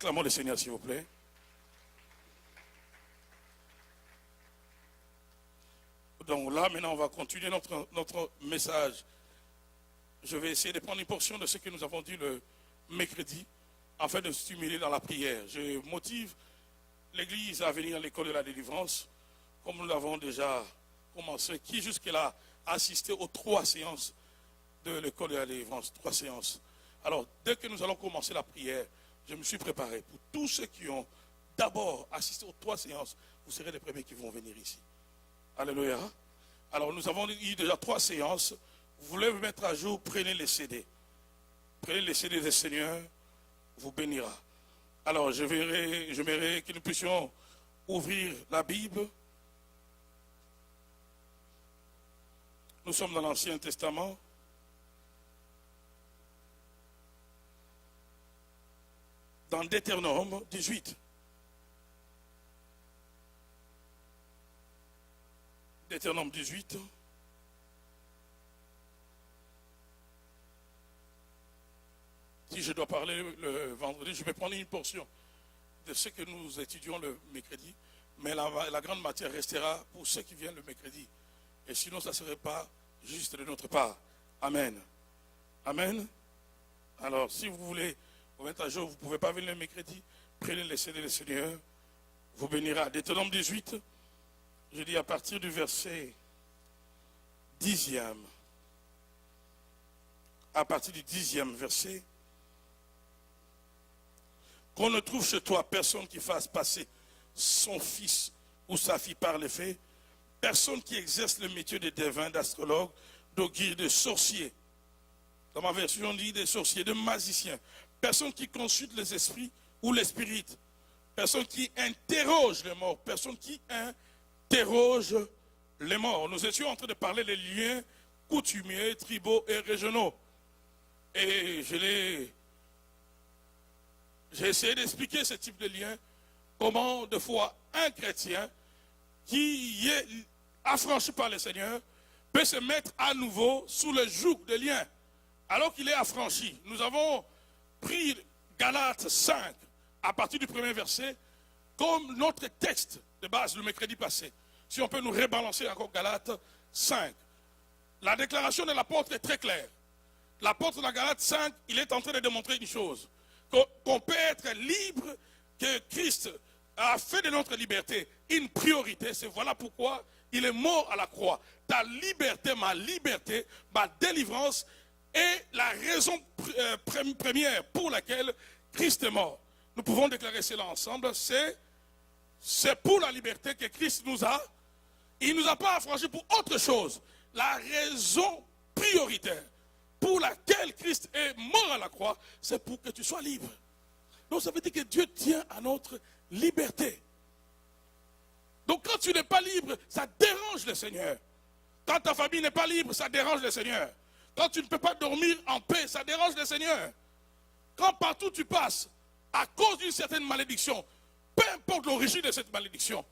Acclamons le Seigneur, s'il vous plaît. Donc là, maintenant, on va continuer notre message. Je vais essayer de prendre une portion de ce que nous avons dit le mercredi, afin de stimuler dans la prière. Je motive l'Église à venir à l'école de la délivrance, comme nous l'avons déjà commencé, qui jusque-là a assisté aux 3 séances de l'école de la délivrance, 3 séances. Alors, dès que nous allons commencer la prière, je me suis préparé pour tous ceux qui ont d'abord assisté aux 3 séances, vous serez les premiers qui vont venir ici. Alléluia. Alors, nous avons eu déjà 3 séances. Vous voulez vous mettre à jour, prenez les CD. Prenez les CD du Seigneur, vous bénira. Alors, j'aimerais que nous puissions ouvrir la Bible. Nous sommes dans l'Ancien Testament. Dans Deutéronome 18. Deutéronome 18. Si je dois parler le vendredi, je vais prendre une portion de ce que nous étudions le mercredi, mais la grande matière restera pour ceux qui viennent le mercredi. Et sinon, ça ne serait pas juste de notre part. Amen. Amen. Alors, si vous voulez vous mettre à jour, vous ne pouvez pas venir le mercredi, prenez les CD du Seigneur, vous bénira. Deutéronome 18, je dis à partir du verset 10e, à partir du 10e verset, qu'on ne trouve chez toi personne qui fasse passer son fils ou sa fille par les faits, personne qui exerce le métier de devin, d'astrologue, d'augure, de sorcier. Dans ma version, on dit des sorciers, de magiciens. Personne qui consulte les esprits ou les spirites. Personne qui interroge les morts. Personne qui interroge les morts. Nous étions en train de parler des liens coutumiers, tribaux et régionaux. Et j'ai essayé d'expliquer ce type de lien, comment de fois un chrétien qui est affranchi par le Seigneur peut se mettre à nouveau sous le joug de liens, alors qu'il est affranchi. Nous avons pris Galates 5, à partir du premier verset, comme notre texte de base le mercredi passé. Si on peut nous rebalancer encore Galates 5. La déclaration de l'apôtre est très claire. L'apôtre dans Galates 5, il est en train de démontrer une chose, qu'on peut être libre, que Christ a fait de notre liberté une priorité. C'est voilà pourquoi il est mort à la croix. Ta liberté, ma délivrance est la raison première pour laquelle Christ est mort. Nous pouvons déclarer cela ensemble. C'est pour la liberté que Christ nous a. Il ne nous a pas affranchis pour autre chose. La raison prioritaire pour laquelle Christ est mort à la croix, c'est pour que tu sois libre. Donc ça veut dire que Dieu tient à notre liberté. Donc quand tu n'es pas libre, ça dérange le Seigneur. Quand ta famille n'est pas libre, ça dérange le Seigneur. Quand tu ne peux pas dormir en paix, ça dérange le Seigneur. Quand partout tu passes, à cause d'une certaine malédiction, peu importe l'origine de cette malédiction,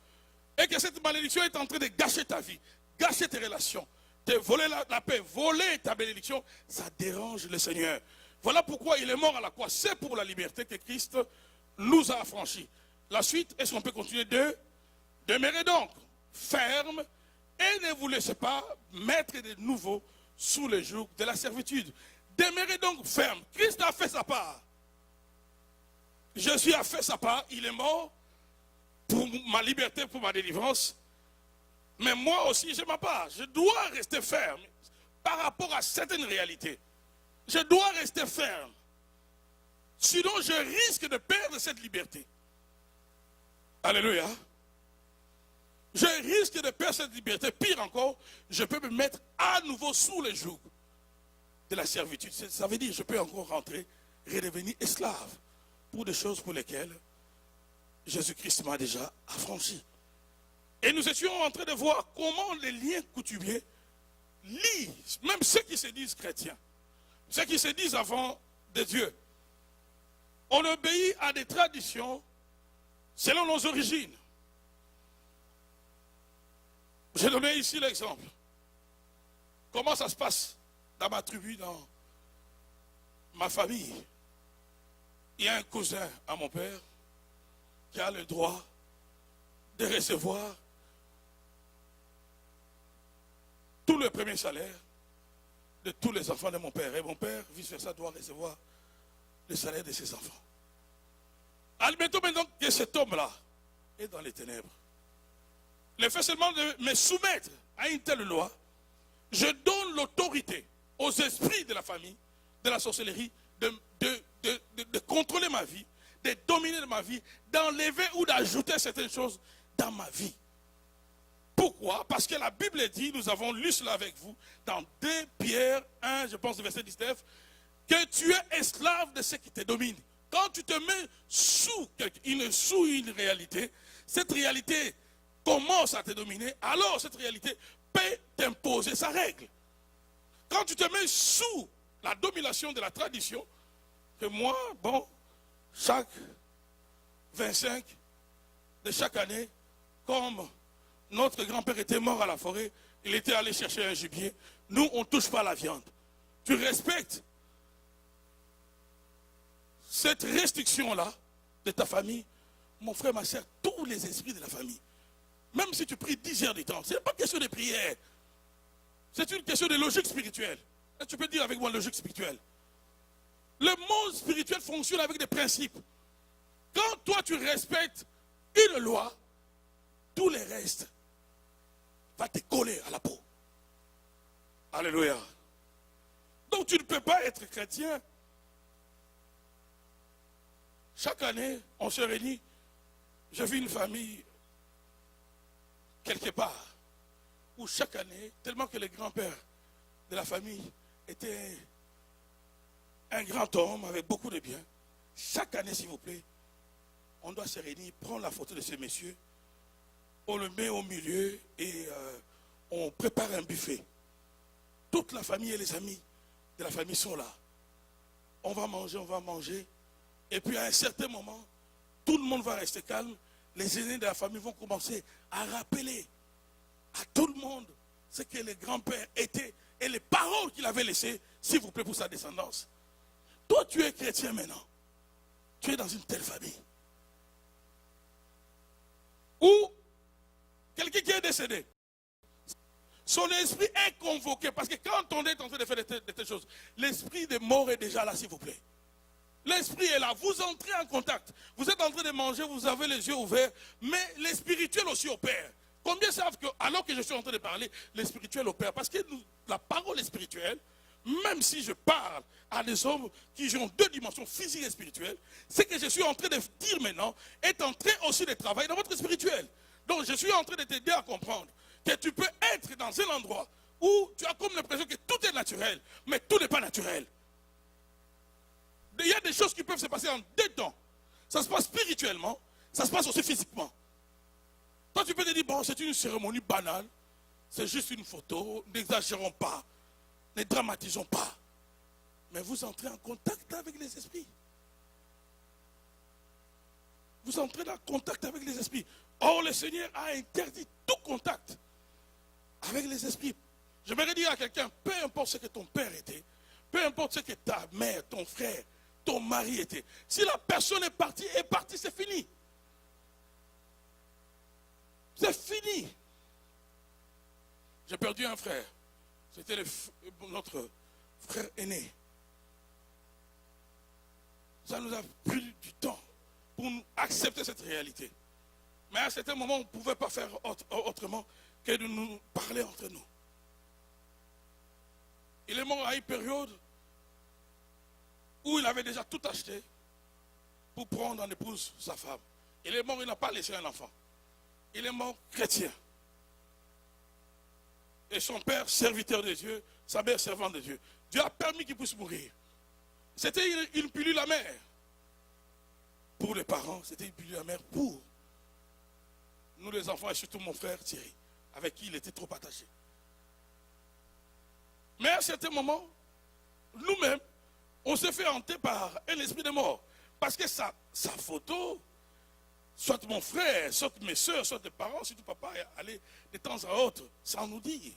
et que cette malédiction est en train de gâcher ta vie, gâcher tes relations, te voler la paix, voler ta bénédiction, ça dérange le Seigneur. Voilà pourquoi il est mort à la croix. C'est pour la liberté que Christ nous a affranchis. La suite, est-ce qu'on peut continuer demeurez donc ferme et ne vous laissez pas mettre de nouveau sous le joug de la servitude. Demeurez donc ferme. Christ a fait sa part. Jésus a fait sa part. Il est mort pour ma liberté, pour ma délivrance. Mais moi aussi, j'ai ma part. Je dois rester ferme par rapport à certaines réalités. Je dois rester ferme. Sinon, je risque de perdre cette liberté. Alléluia. Je risque de perdre cette liberté. Pire encore, je peux me mettre à nouveau sous le joug de la servitude. Ça veut dire que je peux encore rentrer, redevenir esclave pour des choses pour lesquelles Jésus-Christ m'a déjà affranchi. Et nous étions en train de voir comment les liens coutumiers lient, même ceux qui se disent chrétiens, ceux qui se disent avant de Dieu. On obéit à des traditions selon nos origines. J'ai donné ici l'exemple. Comment ça se passe dans ma tribu, dans ma famille. il y a un cousin à mon père qui a le droit de recevoir tout le premier salaire de tous les enfants de mon père. Et mon père, vice-versa, doit recevoir le salaire de ses enfants. Admettons maintenant que cet homme-là est dans les ténèbres. Le fait seulement de me soumettre à une telle loi, je donne l'autorité aux esprits de la famille, de la sorcellerie, de contrôler ma vie, de dominer ma vie, d'enlever ou d'ajouter certaines choses dans ma vie. Pourquoi? Parce que la Bible dit, nous avons lu cela avec vous, dans 2 Pierre 1, je pense, verset 19, que tu es esclave de ce qui te domine. Quand tu te mets sous une réalité, cette réalité commence à te dominer, alors cette réalité peut t'imposer sa règle. Quand tu te mets sous la domination de la tradition, que moi, bon, chaque 25 de chaque année, comme notre grand-père était mort à la forêt, il était allé chercher un gibier, nous, on ne touche pas à la viande. Tu respectes cette restriction-là de ta famille, mon frère, ma soeur, tous les esprits de la famille, même si tu pries 10 heures de temps, ce n'est pas question de prière, c'est une question de logique spirituelle. Et tu peux dire avec moi logique spirituelle. Le monde spirituel fonctionne avec des principes. Quand toi tu respectes une loi, tout le reste va te coller à la peau. Alléluia. Donc tu ne peux pas être chrétien. Chaque année, on se réunit. Je vis une famille quelque part où chaque année, tellement que le grand-père de la famille était un grand homme avec beaucoup de biens, chaque année, s'il vous plaît, on doit se réunir, prendre la photo de ces messieurs, on le met au milieu et on prépare un buffet. Toute la famille et les amis de la famille sont là. On va manger. Et puis à un certain moment, tout le monde va rester calme. Les aînés de la famille vont commencer à rappeler à tout le monde ce que le grand-père était et les paroles qu'il avait laissées, s'il vous plaît, pour sa descendance. Toi, tu es chrétien maintenant. Tu es dans une telle famille. Ou quelqu'un qui est décédé. Son esprit est convoqué. Parce que quand on est en train de faire de telles choses, l'esprit de mort est déjà là, s'il vous plaît. L'esprit est là. Vous entrez en contact. Vous êtes en train de manger, vous avez les yeux ouverts. Mais le spirituel aussi opère. Combien savent que, alors que je suis en train de parler, le spirituel opère? Parce que la parole est spirituelle. Même si je parle à des hommes qui ont 2 dimensions, physiques et spirituelles, ce que je suis en train de dire maintenant est en train aussi de travailler dans votre spirituel. Donc je suis en train de t'aider à comprendre que tu peux être dans un endroit où tu as comme l'impression que tout est naturel, mais tout n'est pas naturel. Il y a des choses qui peuvent se passer en 2 temps. Ça se passe spirituellement, ça se passe aussi physiquement. Toi tu peux te dire, bon, c'est une cérémonie banale, c'est juste une photo, n'exagérons pas. Ne dramatisons pas. Mais vous entrez en contact avec les esprits. Vous entrez en contact avec les esprits. Or, le Seigneur a interdit tout contact avec les esprits. Je voudrais dire à quelqu'un, peu importe ce que ton père était, peu importe ce que ta mère, ton frère, ton mari était, si la personne est partie, c'est fini. C'est fini. J'ai perdu un frère. C'était notre frère aîné. Ça nous a pris du temps pour accepter cette réalité. Mais à certains moments, on ne pouvait pas faire autrement que de nous parler entre nous. Il est mort à une période où il avait déjà tout acheté pour prendre en épouse sa femme. Il est mort, il n'a pas laissé un enfant. Il est mort chrétien. Et son père, serviteur de Dieu, sa mère, servante de Dieu. Dieu a permis qu'il puisse mourir. C'était une pilule amère. Pour les parents, c'était une pilule amère pour nous les enfants, et surtout mon frère Thierry, avec qui il était trop attaché. Mais à certains moments, nous-mêmes, on s'est fait hanter par un esprit de mort. Parce que sa photo, soit mon frère, soit mes soeurs, soit des parents, surtout papa, allait de temps à autre, sans nous dire,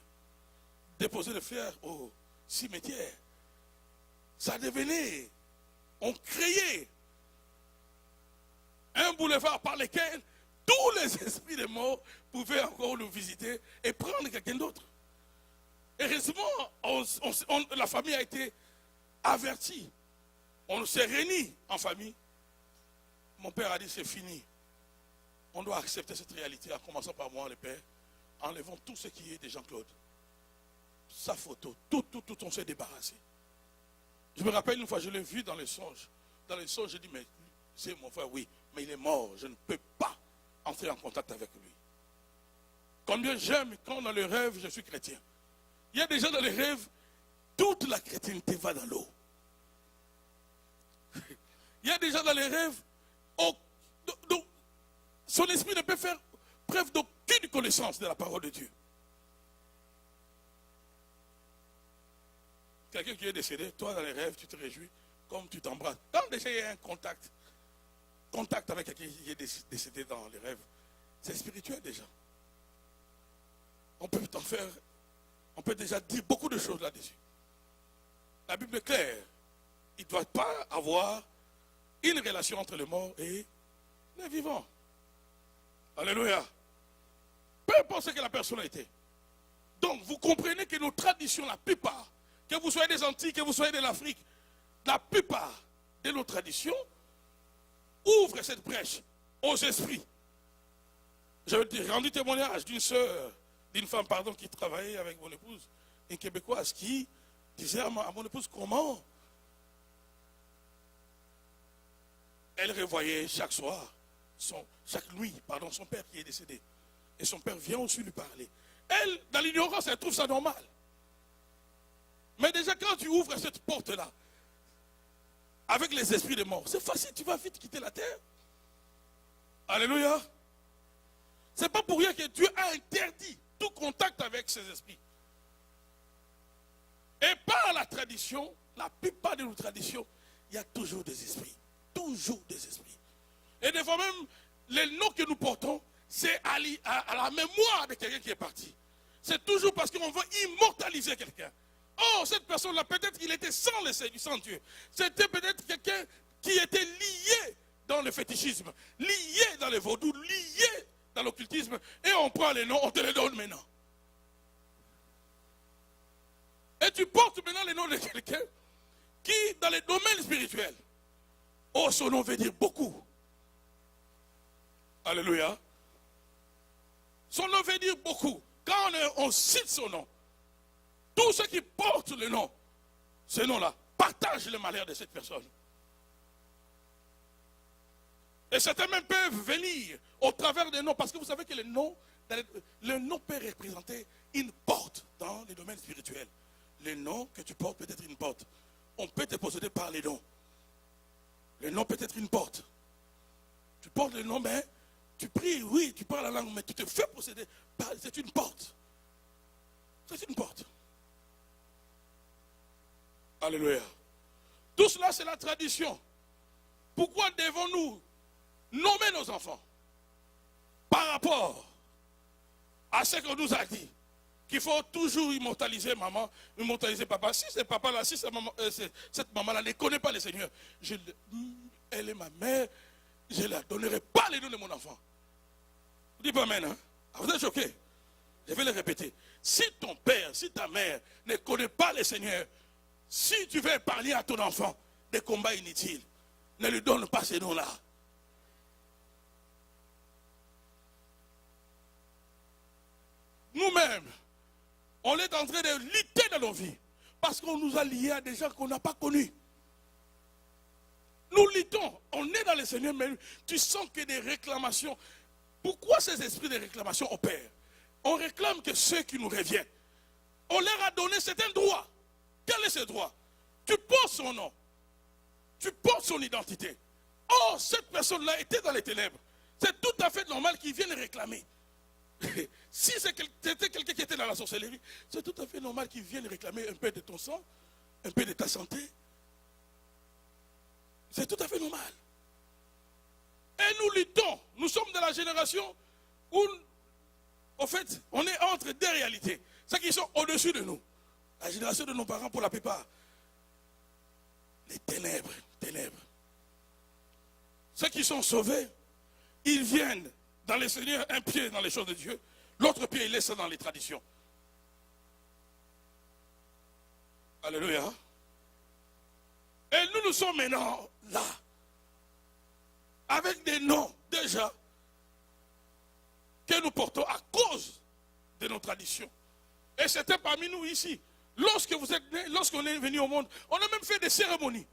déposer le frère au cimetière. Ça devenait, on créait boulevard par lesquels tous les esprits de mort pouvaient encore nous visiter et prendre quelqu'un d'autre. Heureusement, la famille a été avertie. On s'est réunis en famille. Mon père a dit c'est fini. On doit accepter cette réalité en commençant par moi, le père. Enlevons tout ce qui est de Jean-Claude. Sa photo, tout, on s'est débarrassé. Je me rappelle une fois, je l'ai vu dans les songes. Dans les songes, j'ai dit, mais c'est mon frère, oui, mais il est mort. Je ne peux pas entrer en contact avec lui. Combien j'aime quand dans le rêve, je suis chrétien. Il y a des gens dans les rêves, toute la chrétienté va dans l'eau. Il y a des gens dans les rêves, son esprit ne peut faire preuve d'aucune connaissance de la parole de Dieu. Quelqu'un qui est décédé, toi dans les rêves, tu te réjouis, comme tu t'embrasses. Quand déjà il y a un contact avec quelqu'un qui est décédé dans les rêves, c'est spirituel déjà. On peut déjà dire beaucoup de choses là-dessus. La Bible est claire. Il ne doit pas avoir une relation entre les morts et les vivants. Alléluia. Peu importe ce que la personne a été. Donc, vous comprenez que nos traditions, la plupart, que vous soyez des Antilles, que vous soyez de l'Afrique, la plupart de nos traditions ouvrent cette brèche aux esprits. J'ai rendu témoignage d'une femme qui travaillait avec mon épouse, une Québécoise, qui disait à mon épouse comment elle revoyait chaque soir, chaque nuit, son père qui est décédé. Et son père vient aussi lui parler. Elle, dans l'ignorance, elle trouve ça normal. Mais déjà, quand tu ouvres cette porte-là, avec les esprits de mort, c'est facile, tu vas vite quitter la terre. Alléluia. C'est pas pour rien que Dieu a interdit tout contact avec ces esprits. Et par la tradition, la plupart de nos traditions, il y a toujours des esprits. Toujours des esprits. Et des fois même, les noms que nous portons, c'est à la mémoire de quelqu'un qui est parti. C'est toujours parce qu'on veut immortaliser quelqu'un. Oh, cette personne-là, peut-être qu'il était sans le Seigneur, sans Dieu. C'était peut-être quelqu'un qui était lié dans le fétichisme, lié dans le vaudou, lié dans l'occultisme. Et on prend les noms, on te les donne maintenant. Et tu portes maintenant les noms de quelqu'un qui, dans les domaines spirituels, oh, son nom veut dire beaucoup. Alléluia. Son nom veut dire beaucoup. Quand on cite son nom, tous ceux qui portent le nom, ce nom-là, partagent le malheur de cette personne. Et certains même peuvent venir au travers des noms, parce que vous savez que le nom peut représenter une porte dans les domaines spirituels. Le nom que tu portes peut être une porte. On peut te posséder par les noms. Le nom peut être une porte. Tu portes le nom, mais tu pries, oui, tu parles la langue, mais tu te fais posséder par... C'est une porte. C'est une porte. Alléluia. Tout cela, c'est la tradition. Pourquoi devons-nous nommer nos enfants par rapport à ce qu'on nous a dit? Qu'il faut toujours immortaliser maman, immortaliser papa. Si c'est papa là, si cette maman-là ne connaît pas le Seigneur, elle est ma mère, je ne la donnerai pas les noms de mon enfant. Vous dites pas amen, hein? Vous êtes choqués? Je vais le répéter. Si ton père, si ta mère ne connaît pas le Seigneur, si tu veux parler à ton enfant des combats inutiles, ne lui donne pas ces noms-là. Nous-mêmes, on est en train de lutter dans nos vies parce qu'on nous a liés à des gens qu'on n'a pas connus. Nous luttons, on est dans le Seigneur, mais tu sens que des réclamations. Pourquoi ces esprits de réclamation opèrent? On réclame que ceux qui nous reviennent, on leur a donné certains droits. Quel est ce droit? Tu portes son nom, tu portes son identité. Oh, cette personne-là était dans les ténèbres. C'est tout à fait normal qu'ils viennent réclamer. Si c'était quelqu'un qui était dans la sorcellerie, c'est tout à fait normal qu'ils viennent réclamer un peu de ton sang, un peu de ta santé. C'est tout à fait normal. Et nous luttons. Nous sommes de la génération où, en fait, on est entre deux réalités. Ceux qui sont au-dessus de nous. La génération de nos parents, pour la plupart. Les ténèbres. Ceux qui sont sauvés, ils viennent dans les seigneurs, un pied dans les choses de Dieu, l'autre pied, ils laissent dans les traditions. Alléluia. Et nous sommes maintenant là, avec des noms déjà que nous portons à cause de nos traditions. Et c'était parmi nous ici. Lorsque vous êtes né, lorsqu'on est venu au monde, on a même fait des cérémonies.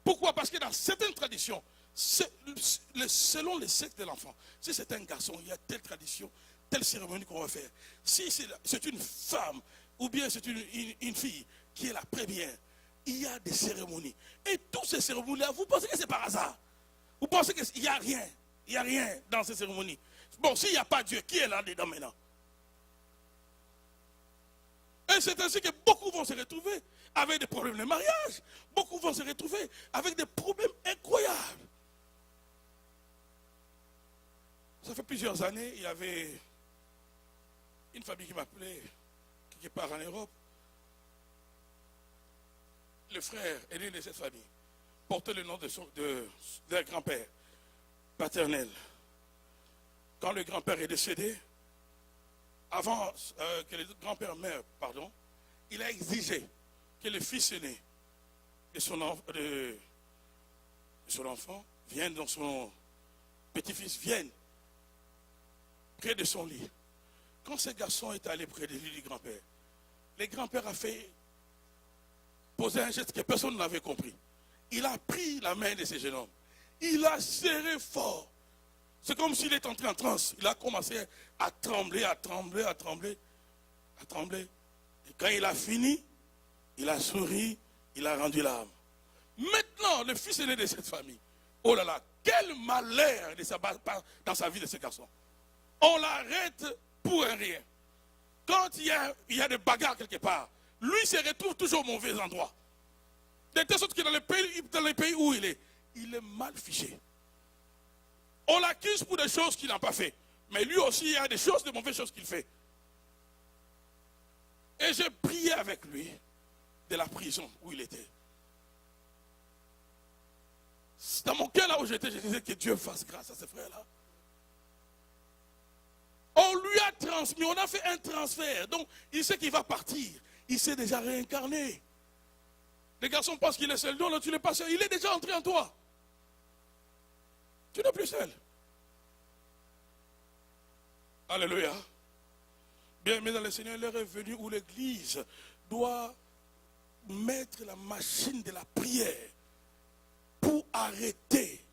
Pourquoi? Parce que dans certaines traditions, selon les sectes de l'enfant, si c'est un garçon, il y a telle tradition, telle cérémonie qu'on va faire. Si c'est une femme ou bien c'est une fille qui est la première, il y a des cérémonies. Et toutes ces cérémonies-là, vous pensez que c'est par hasard? Vous pensez qu'il n'y a rien? Il n'y a rien dans ces cérémonies. Bon, s'il n'y a pas Dieu, qui est là-dedans maintenant? Et c'est ainsi que beaucoup vont se retrouver avec des problèmes de mariage. Beaucoup vont se retrouver avec des problèmes incroyables. Ça fait plusieurs années, il y avait une famille qui m'appelait, qui part en Europe. Le frère aîné de cette famille portait le nom de leur grand-père paternel. Quand le grand-père est décédé, avant que le grand-père meure, il a exigé que le fils aîné de son enfant vienne, donc son petit-fils vienne près de son lit. Quand ce garçon est allé près de lui du grand-père, le grand-père a fait poser un geste que personne n'avait compris. Il a pris la main de ce jeune homme. Il a serré fort. C'est comme s'il était entré en transe. Il a commencé à trembler, à trembler, à trembler, à trembler. Et quand il a fini, il a souri, il a rendu l'âme. Maintenant, le fils aîné de cette famille, oh là là, quel malheur dans sa vie de ce garçon. On l'arrête pour un rien. Quand il y a des bagarres quelque part, lui se retrouve toujours au mauvais endroit. De telle sorte que dans les pays où il est mal fiché. On l'accuse pour des choses qu'il n'a pas fait. Mais lui aussi, il y a des choses, des mauvaises choses qu'il fait. Et j'ai prié avec lui de la prison où il était. Dans mon cœur là où j'étais, je disais que Dieu fasse grâce à ce frère-là. On lui a transmis, on a fait un transfert. Donc, il sait qu'il va partir. Il s'est déjà réincarné. Les garçons pensent qu'il est seul. Non, tu n'es pas seul. Il est déjà entré en toi. Tu n'es plus seul. Alléluia. Bien, mais dans le Seigneur, l'heure est venue où l'Église doit mettre la machine de la prière pour arrêter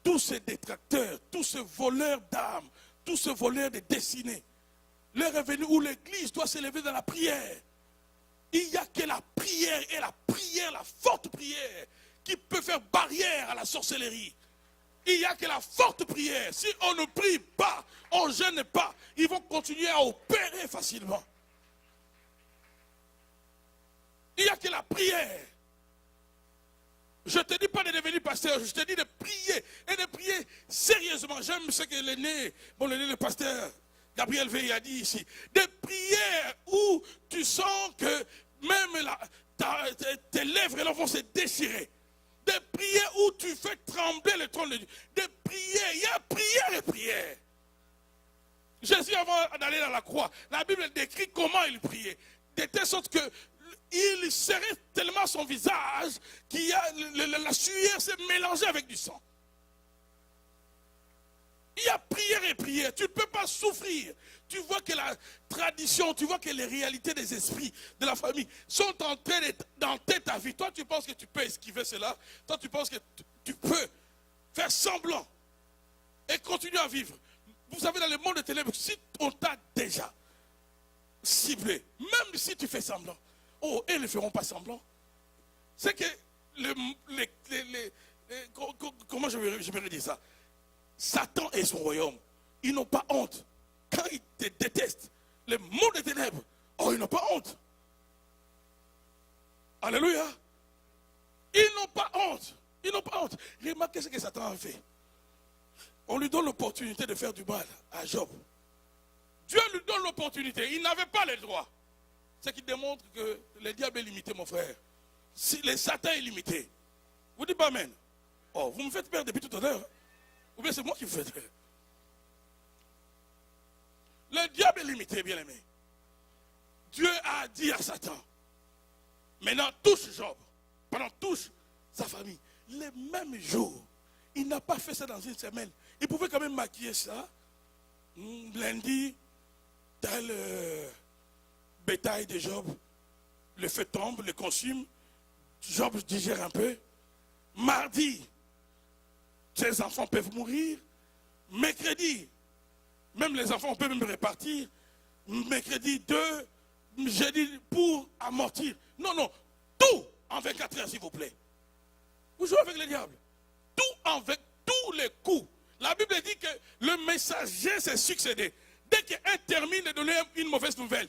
tous ces détracteurs, tous ces voleurs d'âmes, tous ces voleurs de destinées. L'heure est venue où l'Église doit s'élever dans la prière. Il n'y a que la prière et la prière, la forte prière, qui peut faire barrière à la sorcellerie. Il n'y a que la forte prière. Si on ne prie pas, on ne gêne pas, ils vont continuer à opérer facilement. Il n'y a que la prière. Je ne te dis pas de devenir pasteur, je te dis de prier et de prier sérieusement. J'aime ce que l'aîné, le pasteur Gabriel Veil a dit ici. Des prières où tu sens que même tes lèvres là, vont se déchirer. Des prières où tu fais trembler le trône de Dieu. Des prières, il y a prière et prière. Jésus, avant d'aller dans la croix, la Bible décrit comment il priait. De telle sorte que il serrait tellement son visage qu'il y a la sueur s'est mélangée avec du sang. Il y a prière et prière. Tu ne peux pas souffrir. Tu vois que la tradition, tu vois que les réalités des esprits de la famille sont en train d'entrer ta vie. Toi, tu penses que tu peux esquiver cela. Toi, tu penses que tu peux faire semblant et continuer à vivre. Vous savez, dans le monde des ténèbres, si on t'a déjà ciblé, même si tu fais semblant, oh, ils ne feront pas semblant. C'est que comment je vais dire ça? Satan et son royaume, ils n'ont pas honte. Quand ils te détestent, le monde des ténèbres, oh, ils n'ont pas honte. Alléluia. Ils n'ont pas honte. Ils n'ont pas honte. Remarquez ce que Satan a fait. On lui donne l'opportunité de faire du mal à Job. Dieu lui donne l'opportunité. Il n'avait pas le droit. Ce qui démontre que le diable est limité, mon frère. Si le Satan est limité. Vous dites pas amen. Oh, vous me faites peur depuis tout à l'heure. Ou bien c'est moi qui fais. Le diable est limité, bien aimé. Dieu a dit à Satan, maintenant touche Job, pendant touche sa famille. Les mêmes jours, il n'a pas fait ça dans une semaine. Il pouvait quand même maquiller ça. Lundi, tel bétail de Job, le feu tombe, le consume. Job digère un peu. Mardi, ses enfants peuvent mourir. Mercredi, même les enfants, on peut même répartir. Mercredi 2, jeudi pour amortir. Non, non, tout en 24 heures, s'il vous plaît. Vous jouez avec le diable. Tout avec tous les coups. La Bible dit que le messager s'est succédé. Dès qu'un termine de donner une mauvaise nouvelle,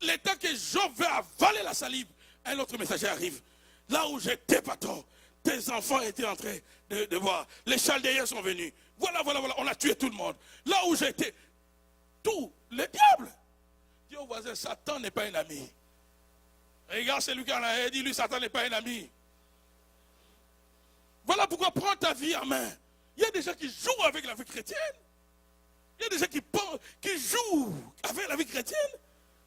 le temps que Job veut avaler la salive, un autre messager arrive. Là où j'étais, patron, tes enfants étaient en train de voir. Les Chaldéens sont venus. Voilà, on a tué tout le monde. Là où j'étais, tout, le diable. Dis au voisin, Satan n'est pas un ami. Regarde celui qui en a dit, lui, Satan n'est pas un ami. Voilà pourquoi prends ta vie en main. Il y a des gens qui jouent avec la vie chrétienne. Il y a des gens qui jouent avec la vie chrétienne.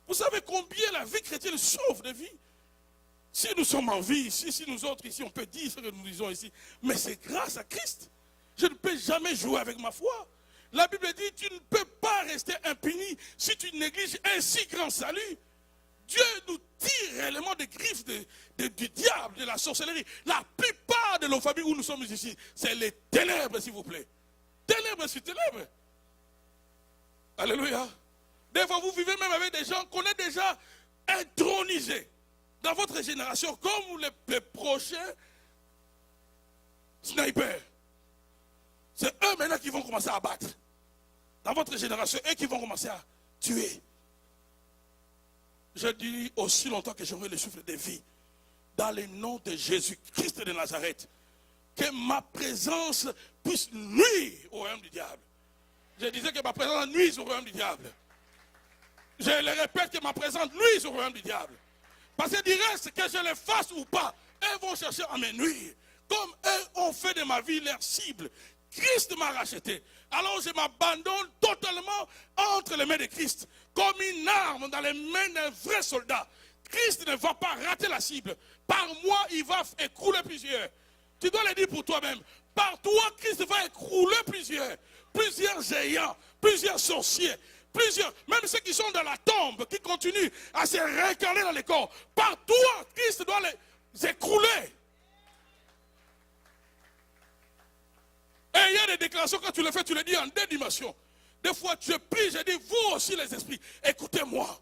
Vous savez combien la vie chrétienne sauve des vies? Si nous sommes en vie ici, si nous autres ici, on peut dire ce que nous disons ici, mais c'est grâce à Christ. Je ne peux jamais jouer avec ma foi. La Bible dit, tu ne peux pas rester impuni si tu négliges un si grand salut. Dieu nous tire réellement des griffes du diable, de la sorcellerie. La plupart de nos familles où nous sommes ici, c'est les ténèbres, s'il vous plaît. Ténèbres sur ténèbres. Alléluia. Des fois, vous vivez même avec des gens qu'on a déjà intronisés dans votre génération, comme les prochains snipers. C'est eux maintenant qui vont commencer à battre. Dans votre génération, eux qui vont commencer à tuer. Je dis aussi longtemps que j'aurai le souffle de vie. Dans le nom de Jésus-Christ de Nazareth. Que ma présence puisse nuire au royaume du diable. Je disais que ma présence nuise au royaume du diable. Je le répète, que ma présence nuise au royaume du diable. Parce que du reste, que je le fasse ou pas, eux vont chercher à me nuire. Comme eux ont fait de ma vie leur cible. Christ m'a racheté. Alors je m'abandonne totalement entre les mains de Christ. Comme une arme dans les mains d'un vrai soldat. Christ ne va pas rater la cible. Par moi, il va écrouler plusieurs. Tu dois le dire pour toi-même. Par toi, Christ va écrouler plusieurs. Plusieurs géants, plusieurs sorciers. Plusieurs, même ceux qui sont dans la tombe, qui continuent à se réincarner dans les corps. Par toi, Christ doit les écrouler. Et il y a des déclarations, quand tu le fais, tu le dis en deux dimensions. Des fois, tu pries, je dis, vous aussi les esprits, écoutez-moi.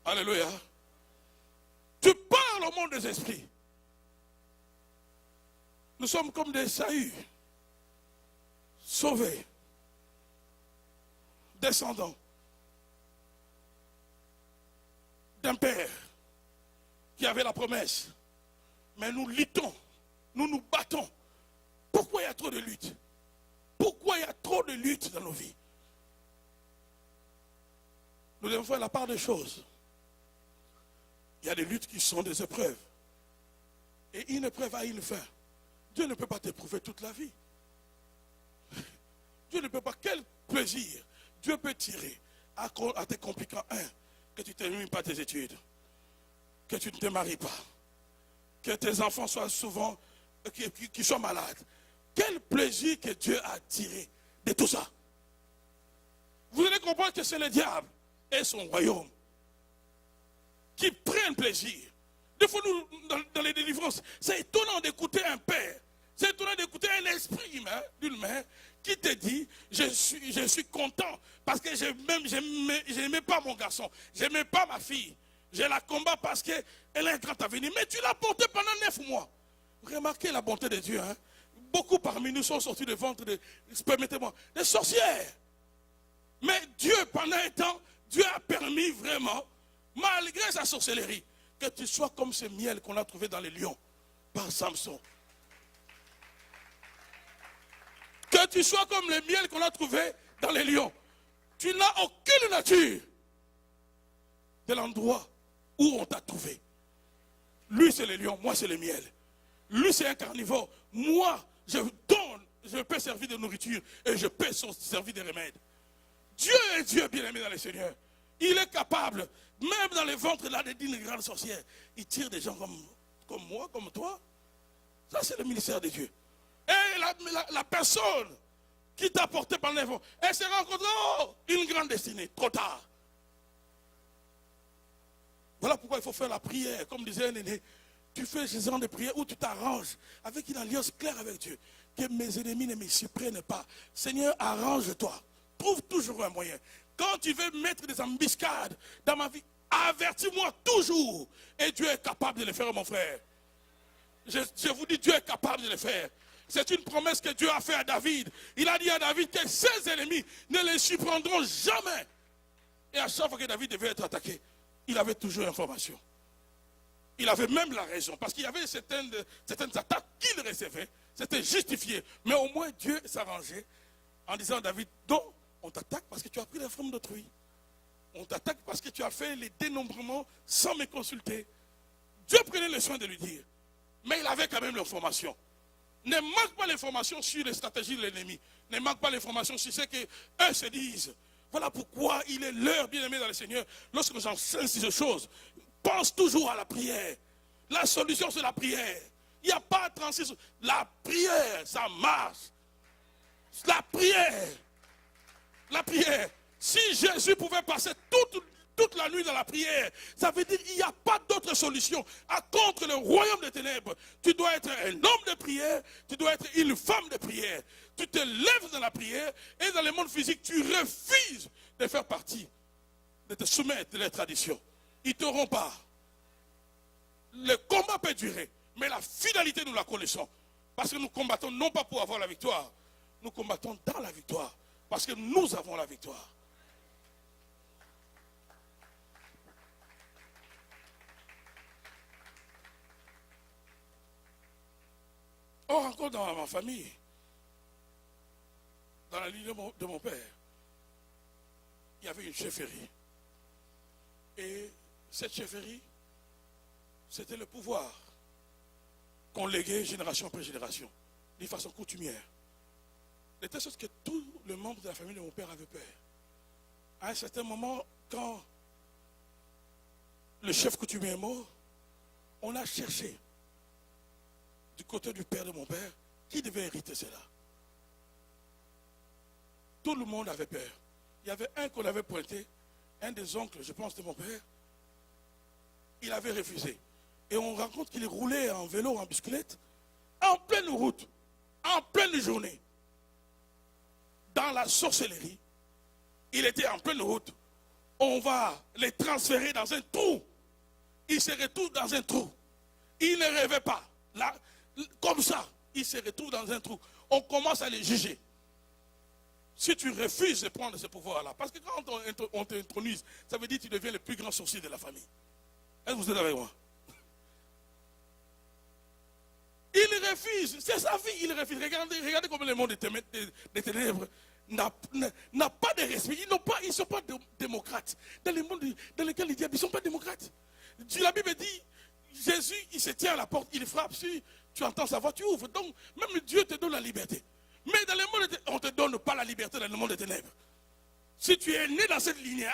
Alléluia. Tu parles au monde des esprits. Nous sommes comme des sahuts, sauvés, descendants d'un père qui avait la promesse. Mais nous luttons, nous nous battons. Pourquoi il y a trop de luttes? Pourquoi il y a trop de luttes dans nos vies? Nous devons faire la part des choses. Il y a des luttes qui sont des épreuves. Et une épreuve a une fin. Dieu ne peut pas t'éprouver toute la vie. Dieu ne peut pas. Quel plaisir Dieu peut tirer à te compliquant que tu ne termines pas tes études, que tu ne te maries pas, que tes enfants soient souvent, qui soient malades. Quel plaisir que Dieu a tiré de tout ça. Vous allez comprendre que c'est le diable et son royaume qui prennent plaisir. Des fois, nous, dans les délivrances, c'est étonnant d'écouter un père, c'est étonnant d'écouter un esprit humain, d'une main, qui te dit, je suis content, parce que je n'aimais pas mon garçon, je n'aimais pas ma fille, je la combats parce qu'elle a un grand avenir, mais tu l'as portée pendant 9 mois. Remarquez la bonté de Dieu, hein? Beaucoup parmi nous sont sortis de ventre permettez-moi, des sorcières. Mais Dieu, pendant un temps, Dieu a permis vraiment, malgré sa sorcellerie, que tu sois comme ce miel qu'on a trouvé dans les lions par Samson. Que tu sois comme le miel qu'on a trouvé dans les lions. Tu n'as aucune nature de l'endroit où on t'a trouvé. Lui c'est le lion, moi c'est le miel. Lui, c'est un carnivore. Moi, je donne, je peux servir de nourriture et je peux servir de remède. Dieu est Dieu, bien-aimé dans le Seigneur. Il est capable, même dans les ventres là, d'une grande sorcière, il tire des gens comme moi, comme toi. Ça, c'est le ministère de Dieu. Et la personne qui t'a porté par l'enfant, elle s'est rencontrée, une grande destinée, trop tard. Voilà pourquoi il faut faire la prière, comme disait un aîné. Tu fais ce genre de prière où tu t'arranges avec une alliance claire avec Dieu. Que mes ennemis ne me surprennent pas. Seigneur, arrange-toi. Trouve toujours un moyen. Quand tu veux mettre des embuscades dans ma vie, avertis-moi toujours. Et Dieu est capable de le faire, mon frère. Je vous dis, Dieu est capable de le faire. C'est une promesse que Dieu a faite à David. Il a dit à David que ses ennemis ne les surprendront jamais. Et à chaque fois que David devait être attaqué, il avait toujours l'information. Il avait même la raison, parce qu'il y avait certaines attaques qu'il recevait, c'était justifié. Mais au moins Dieu s'arrangeait en disant à David, donc on t'attaque parce que tu as pris la forme d'autrui. On t'attaque parce que tu as fait les dénombrements sans me consulter. Dieu prenait le soin de lui dire. Mais il avait quand même l'information. Ne manque pas l'information sur les stratégies de l'ennemi. Ne manque pas l'information sur ce qu'eux se disent. Voilà pourquoi il est l'heure, bien-aimé dans le Seigneur, lorsque j'enseigne ces choses, pense toujours à la prière. La solution, c'est la prière. Il n'y a pas 36. La prière, ça marche. La prière. La prière. Si Jésus pouvait passer toute la nuit dans la prière, ça veut dire qu'il n'y a pas d'autre solution. Contre le royaume des ténèbres, tu dois être un homme de prière, tu dois être une femme de prière. Tu te lèves dans la prière et dans le monde physique, tu refuses de faire partie, de te soumettre de les traditions. Ils ne t'auront pas. Le combat peut durer, mais la fidélité, nous la connaissons. Parce que nous combattons non pas pour avoir la victoire, nous combattons dans la victoire. Parce que nous avons la victoire. Or, encore dans ma famille, dans la ligne de mon père, il y avait une chefferie. Et cette chefferie, c'était le pouvoir qu'on léguait génération après génération, de façon coutumière. De telle sorte que tous les membres de la famille de mon père avaient peur. À un certain moment, quand le chef coutumier est mort, on a cherché du côté du père de mon père qui devait hériter cela. Tout le monde avait peur. Il y avait un qu'on avait pointé, un des oncles, je pense, de mon père. Il avait refusé. Et on raconte qu'il roulait en vélo, en bicyclette, en pleine route, en pleine journée, dans la sorcellerie. Il était en pleine route. On va les transférer dans un trou. Il se retrouve dans un trou. Il ne rêvait pas. Là, comme ça, il se retrouve dans un trou. On commence à les juger. Si tu refuses de prendre ce pouvoir-là, parce que quand on t'intronise, ça veut dire que tu deviens le plus grand sorcier de la famille. Est-ce que vous êtes avec moi? Il refuse, c'est sa vie, il refuse. Regardez comment le monde des ténèbres n'a pas de respect. Ils ne sont pas démocrates. Dans le monde dans lequel ils disent, ils ne sont pas démocrates. La Bible dit, Jésus, il se tient à la porte, il frappe, si tu entends sa voix, tu ouvres. Donc, même Dieu te donne la liberté. Mais dans le monde, on ne te donne pas la liberté dans le monde des ténèbres. Si tu es né dans cette ligne,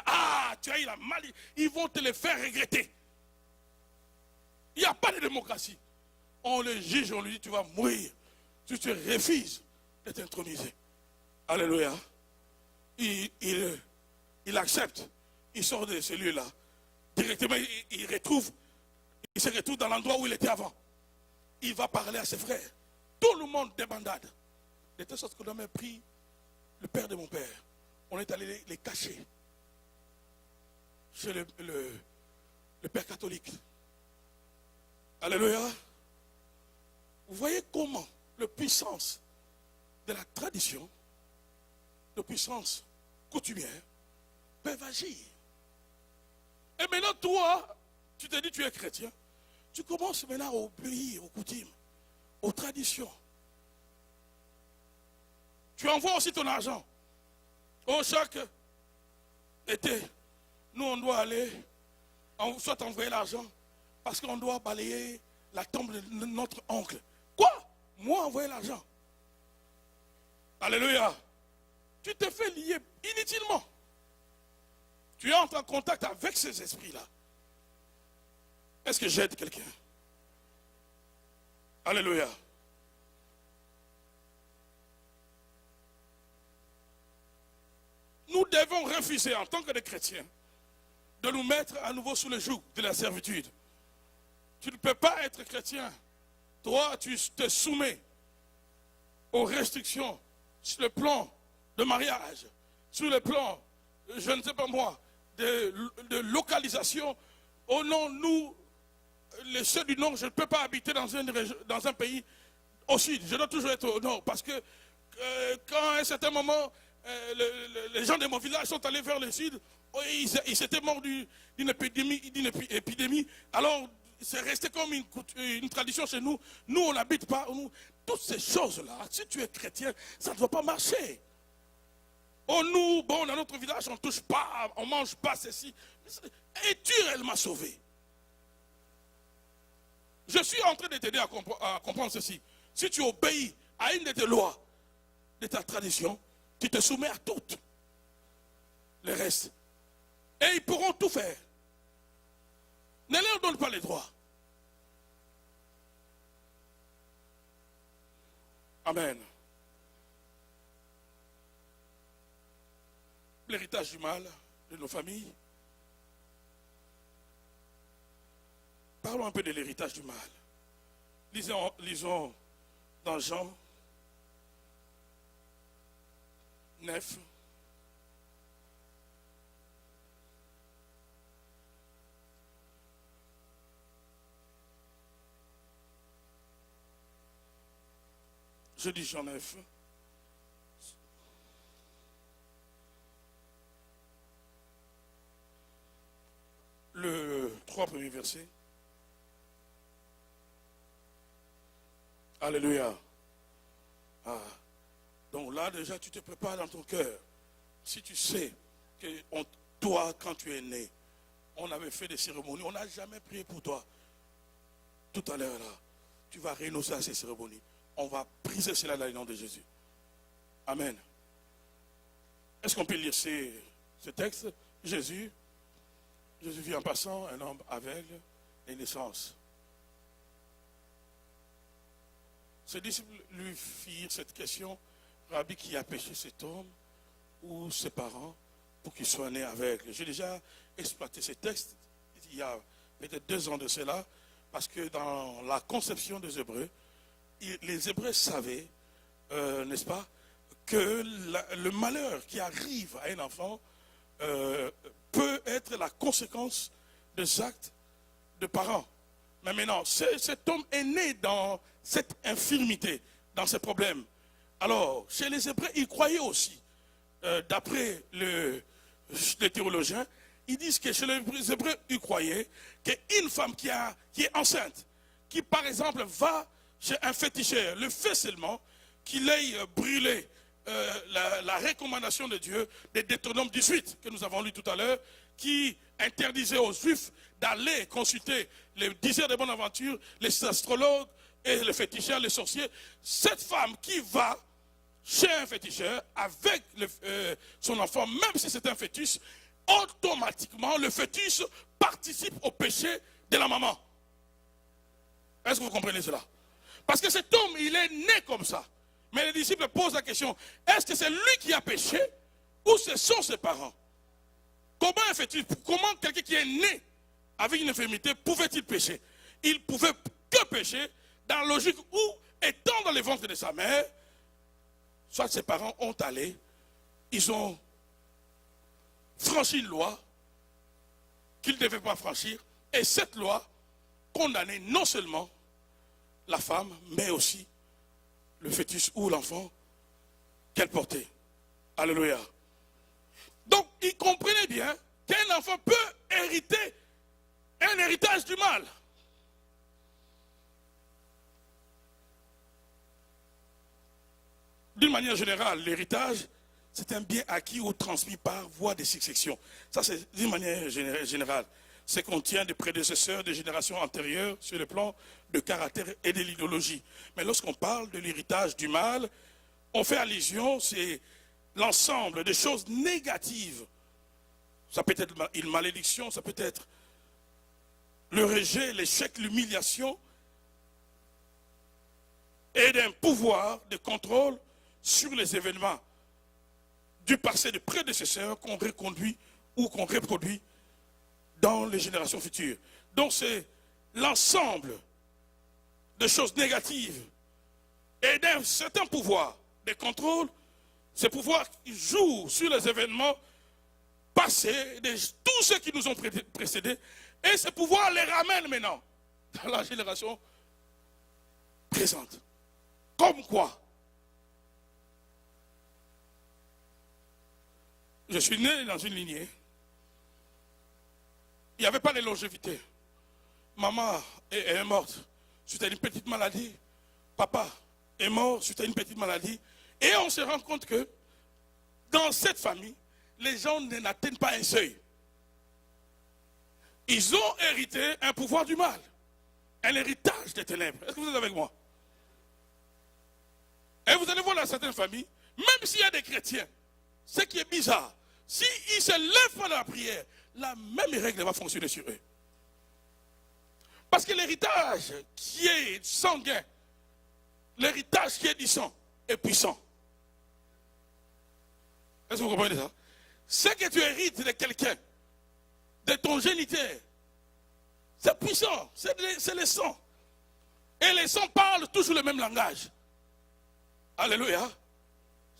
tu as eu la maladie, ils vont te le faire regretter. Il n'y a pas de démocratie. On le juge, on lui dit, tu vas mourir. Si tu refuses d'être intronisé. Alléluia. Il accepte. Il sort de celui-là. Directement, il se retrouve dans l'endroit où il était avant. Il va parler à ses frères. Tout le monde débandade. De telle sorte qu'on a même pris le père de mon père. On est allé les cacher chez le père catholique. Alléluia. Vous voyez comment la puissance de la tradition, la puissance coutumière, peuvent agir. Et maintenant, toi, tu te dis tu es chrétien. Tu commences maintenant à obéir aux coutumes, aux traditions. Tu envoies aussi ton argent. Chaque été, nous on doit aller, soit envoyer l'argent, parce qu'on doit balayer la tombe de notre oncle. Quoi? Moi, envoyer l'argent. Alléluia. Tu te fais lier inutilement. Tu entres en contact avec ces esprits-là. Est-ce que j'aide quelqu'un? Alléluia. Nous devons refuser en tant que des chrétiens de nous mettre à nouveau sous le joug de la servitude. Tu ne peux pas être chrétien. Toi, tu te soumets aux restrictions sur le plan de mariage, sur le plan, je ne sais pas moi, de localisation. Oh non, nous, les ceux du Nord, je ne peux pas habiter dans un pays au Sud. Je dois toujours être au Nord parce que quand à un certain moment, les gens de mon village sont allés vers le Sud, ils s'étaient morts d'une épidémie. Alors, c'est resté comme une tradition chez nous. Nous, on n'habite pas. Toutes ces choses-là, si tu es chrétien, ça ne doit pas marcher. Oh, nous, bon, dans notre village, on ne touche pas, on ne mange pas ceci. Es-tu réellement sauvé? Je suis en train de t'aider à comprendre ceci. Si tu obéis à une de tes lois, de ta tradition, tu te soumets à toutes. Le reste. Et ils pourront tout faire. Ne leur donne pas les droits. Amen. L'héritage du mal de nos familles. Parlons un peu de l'héritage du mal. Lisons dans Jean 9. Je dis Jean 9. Le 3 premiers versets. Alléluia. Ah. Donc là, déjà, tu te prépares dans ton cœur. Si tu sais que toi, quand tu es né, on avait fait des cérémonies, on n'a jamais prié pour toi. Tout à l'heure, là, tu vas renoncer à ces cérémonies. On va briser cela dans le nom de Jésus. Amen. Est-ce qu'on peut lire ce texte? Jésus vit en passant, un homme aveugle et naissance. Ses disciples lui firent cette question: Rabbi, qui a péché cet homme ou ses parents pour qu'il soit né aveugle? J'ai déjà exploité ce texte il y a peut-être 2 ans de cela, parce que dans la conception des Hébreux, les Hébreux savaient, n'est-ce pas, que le malheur qui arrive à un enfant peut être la conséquence des actes de parents. Mais maintenant, cet homme est né dans cette infirmité, dans ces problèmes. Alors, chez les Hébreux, ils croyaient aussi, d'après les théologiens, ils disent que chez les Hébreux, ils croyaient qu'une femme qui est enceinte, qui par exemple va chez un féticheur, le fait seulement qu'il ait brûlé la recommandation de Dieu des Deutéronome 18 que nous avons lu tout à l'heure, qui interdisait aux Juifs d'aller consulter les diseurs de bonne aventure, les astrologues et les féticheurs, les sorciers. Cette femme qui va chez un féticheur avec son enfant, même si c'est un fœtus, automatiquement le fœtus participe au péché de la maman. Est-ce que vous comprenez cela? Parce que cet homme, il est né comme ça. Mais les disciples posent la question: est-ce que c'est lui qui a péché ou ce sont ses parents? Comment quelqu'un qui est né avec une infirmité pouvait-il pécher? Il pouvait que pécher dans la logique où, étant dans le ventre de sa mère, soit ses parents ont allé, ils ont franchi une loi qu'ils ne devaient pas franchir, et cette loi condamnait non seulement la femme, mais aussi le fœtus ou l'enfant qu'elle portait. Alléluia. Donc, ils comprenaient bien qu'un enfant peut hériter un héritage du mal. D'une manière générale, l'héritage, c'est un bien acquis ou transmis par voie de succession. Ça, c'est d'une manière générale. ce qu'on tient des prédécesseurs des générations antérieures sur le plan de caractère et de l'idéologie. Mais lorsqu'on parle de l'héritage du mal, on fait allusion, c'est l'ensemble des choses négatives. Ça peut être une malédiction, ça peut être le rejet, l'échec, l'humiliation, et d'un pouvoir de contrôle sur les événements du passé de prédécesseurs qu'on reconduit ou qu'on reproduit dans les générations futures. Donc c'est l'ensemble de choses négatives et d'un certain pouvoir de contrôle. Ce pouvoir joue sur les événements passés, de tous ceux qui nous ont précédés, et ce pouvoir les ramène maintenant dans la génération présente. Comme quoi, je suis né dans une lignée, il n'y avait pas de longévité. Maman est morte suite à une petite maladie. Papa est mort suite à une petite maladie. Et on se rend compte que dans cette famille, les gens n'atteignent pas un seuil. Ils ont hérité un pouvoir du mal, un héritage des ténèbres. Est-ce que vous êtes avec moi? Et vous allez voir dans certaines familles, même s'il y a des chrétiens, ce qui est bizarre, s'ils se lèvent dans la prière, la même règle va fonctionner sur eux. Parce que l'héritage qui est sanguin, l'héritage qui est du sang, est puissant. Est-ce que vous comprenez ça? Ce que tu hérites de quelqu'un, de ton géniteur, c'est puissant, c'est le sang. Et les sangs parlent toujours le même langage. Alléluia.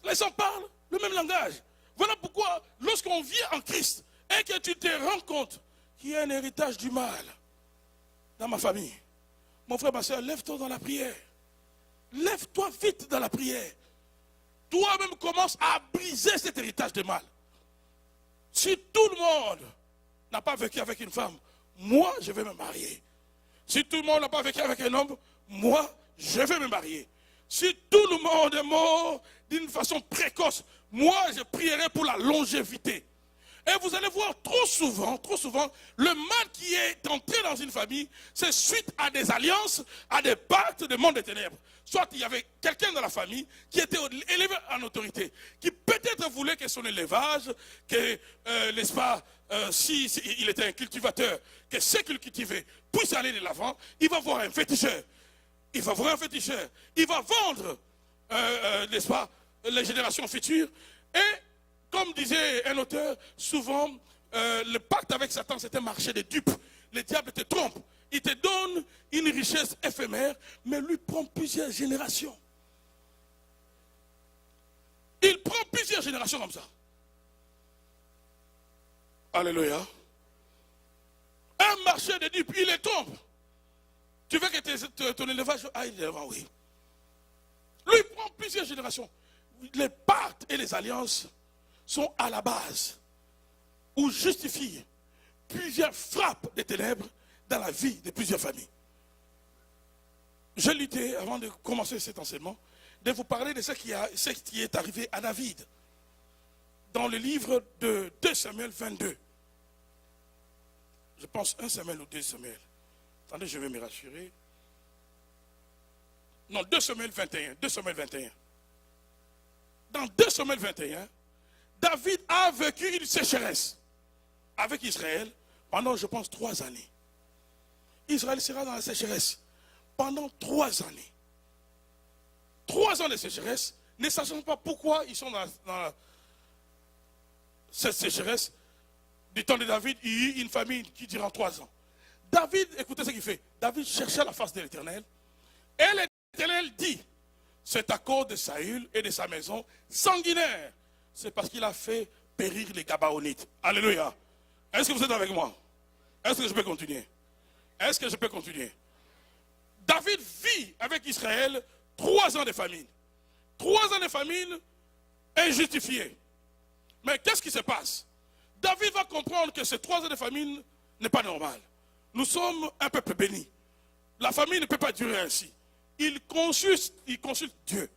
Les sangs parlent le même langage. Voilà pourquoi, lorsqu'on vit en Christ et que tu te rends compte qu'il y a un héritage du mal dans ma famille, mon frère, ma soeur, lève-toi dans la prière. Lève-toi vite dans la prière. Toi-même commence à briser cet héritage de mal. Si tout le monde n'a pas vécu avec une femme, moi, je vais me marier. Si tout le monde n'a pas vécu avec un homme, moi, je vais me marier. Si tout le monde est mort d'une façon précoce, moi, je prierai pour la longévité. Et vous allez voir trop souvent, le mal qui est entré dans une famille, c'est suite à des alliances, à des pactes de monde des ténèbres. Soit il y avait quelqu'un dans la famille qui était élevé en autorité, qui peut-être voulait que son élevage, que, n'est-ce pas, si il était un cultivateur, que ce qu'il cultivait puisse aller de l'avant, il va voir un féticheur. Il va voir un féticheur. Il va vendre, n'est-ce pas, les générations futures. Et, comme disait un auteur, souvent, le pacte avec Satan, c'est un marché de dupes. Le diable te trompe. Il te donne une richesse éphémère, mais lui prend plusieurs générations. Il prend plusieurs générations comme ça. Alléluia. Un marché de dupes, il les trompe. Tu veux que ton élevage aille devant, oui. Lui prend plusieurs générations. Les pactes et les alliances sont à la base ou justifient plusieurs frappes des ténèbres dans la vie de plusieurs familles. J'ai l'idée, avant de commencer cet enseignement, de vous parler de ce qui est arrivé à David dans le livre de 2 Samuel 22. Je pense 1 Samuel ou 2 Samuel. Attendez, je vais me rassurer. Non, 2 Samuel 21. 2 Samuel 21. Dans 2 Samuel 21, David a vécu une sécheresse avec Israël pendant, je pense, 3 années. Israël sera dans la sécheresse pendant 3 années. 3 ans de sécheresse, ne sachant pas pourquoi ils sont dans cette sécheresse. Du temps de David, il y a eu une famine qui durant 3 ans. David, écoutez ce qu'il fait. David cherchait la face de l'Éternel. Et l'Éternel dit, c'est à cause de Saül et de sa maison sanguinaire. C'est parce qu'il a fait périr les Gabaonites. Alléluia. Est-ce que vous êtes avec moi? Est-ce que je peux continuer? Est-ce que je peux continuer? David vit avec Israël 3 ans de famine. 3 ans de famine injustifiée. Mais qu'est-ce qui se passe? David va comprendre que ces 3 ans de famine n'est pas normal. Nous sommes un peuple béni. La famille ne peut pas durer ainsi. Il consulte Dieu.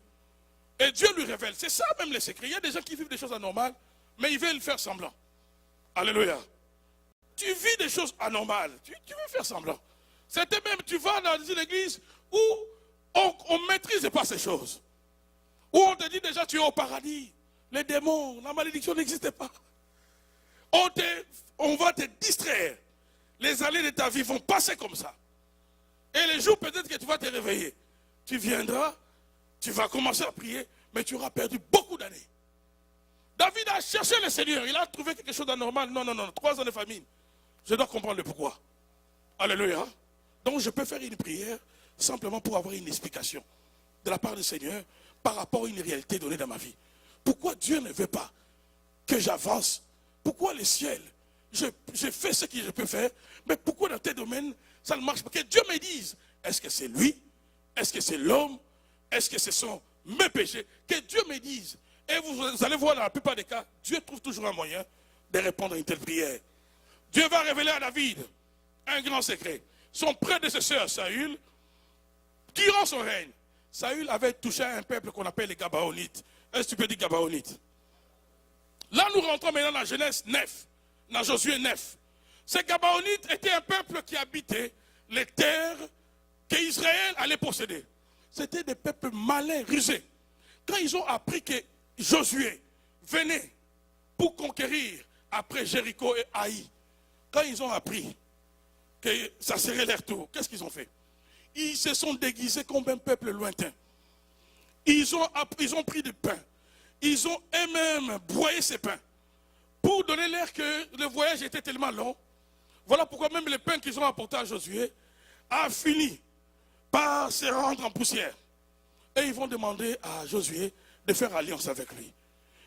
Et Dieu lui révèle. C'est ça même le secret. Il y a des gens qui vivent des choses anormales, mais ils veulent faire semblant. Alléluia. tu vis des choses anormales. Tu veux faire semblant. C'était même, tu vas dans une église où on ne maîtrise pas ces choses. Où on te dit déjà tu es au paradis. Les démons, la malédiction n'existait pas. On va te distraire. Les années de ta vie vont passer comme ça. Et les jours peut-être que tu vas te réveiller. Tu viendras, tu vas commencer à prier, mais tu auras perdu beaucoup d'années. David a cherché le Seigneur, il a trouvé quelque chose d'anormal. Non, 3 ans de famine. Je dois comprendre le pourquoi. Alléluia. Donc je peux faire une prière simplement pour avoir une explication de la part du Seigneur par rapport à une réalité donnée dans ma vie. Pourquoi Dieu ne veut pas que j'avance? Pourquoi le ciel? Je fais ce que je peux faire, mais pourquoi dans tes domaines, ça ne marche pas? Que Dieu me dise, est-ce que c'est lui? Est-ce que c'est l'homme? Est-ce que ce sont mes péchés? Que Dieu me dise. Et vous allez voir dans la plupart des cas, Dieu trouve toujours un moyen de répondre à une telle prière. Dieu va révéler à David un grand secret. Son prédécesseur Saül, durant son règne, Saül avait touché à un peuple qu'on appelle les Gabaonites. Est-ce que tu peux dire Gabaonites? Là, nous rentrons maintenant dans Genèse 9, dans Josué 9. Ces Gabaonites étaient un peuple qui habitait les terres qu'Israël allait posséder. C'était des peuples malins, rusés. Quand ils ont appris que Josué venait pour conquérir après Jéricho et Haï, quand ils ont appris que ça serait leur tour, qu'est-ce qu'ils ont fait? Ils se sont déguisés comme un peuple lointain. Ils ont pris du pain. Ils ont eux-mêmes broyé ces pains pour donner l'air que le voyage était tellement long. Voilà pourquoi même le pain qu'ils ont apporté à Josué a fini par se rendre en poussière. Et ils vont demander à Josué de faire alliance avec lui.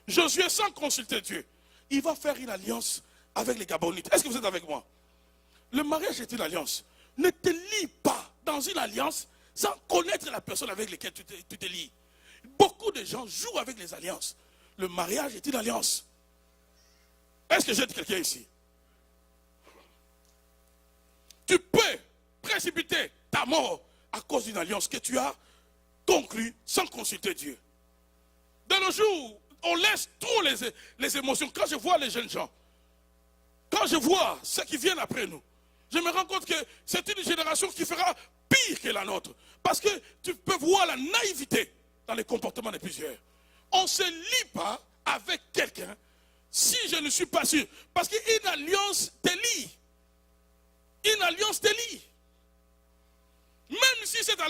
Josué, sans consulter Dieu, il va faire une alliance avec les Gabonites. Est-ce que vous êtes avec moi? Le mariage est une alliance. Ne te lie pas dans une alliance sans connaître la personne avec laquelle tu te lies. Beaucoup de gens jouent avec les alliances. Le mariage est une alliance. Est-ce que j'aide quelqu'un ici? Tu peux précipiter ta mort à cause d'une alliance que tu as conclue sans consulter Dieu. Dans nos jours, on laisse trop les émotions. Quand je vois les jeunes gens, quand je vois ceux qui viennent après nous, je me rends compte que c'est une génération qui fera pire que la nôtre. Parce que tu peux voir la naïveté dans les comportements de plusieurs. On ne se lie pas avec quelqu'un si je ne suis pas sûr. Parce qu'une alliance te lie. Une alliance te lie. Même si cette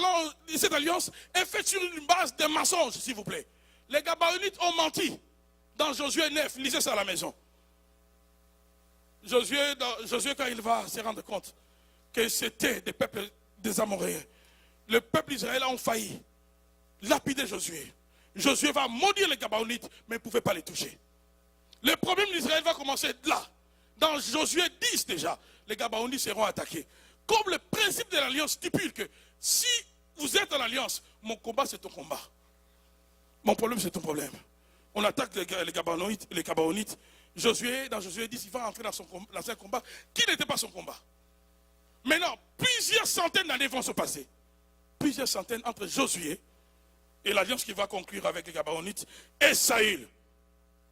alliance est faite sur une base de mensonges, s'il vous plaît. Les Gabaonites ont menti dans Josué 9. Lisez ça à la maison. Josué, quand il va se rendre compte que c'était des peuples des Amoréens, le peuple d'Israël a failli lapider Josué. Josué va maudire les Gabaonites, mais il ne pouvait pas les toucher. Le problème d'Israël va commencer là. Dans Josué 10 déjà, les Gabaonites seront attaqués. Comme le principe de l'alliance stipule que si vous êtes en alliance, mon combat c'est ton combat. Mon problème c'est ton problème. On attaque les Gabaonites. Josué, dans Josué 10, il va entrer dans un combat qui n'était pas son combat. Maintenant, plusieurs centaines d'années vont se passer. Plusieurs centaines entre Josué et l'alliance qu'il va conclure avec les Gabaonites et Saül.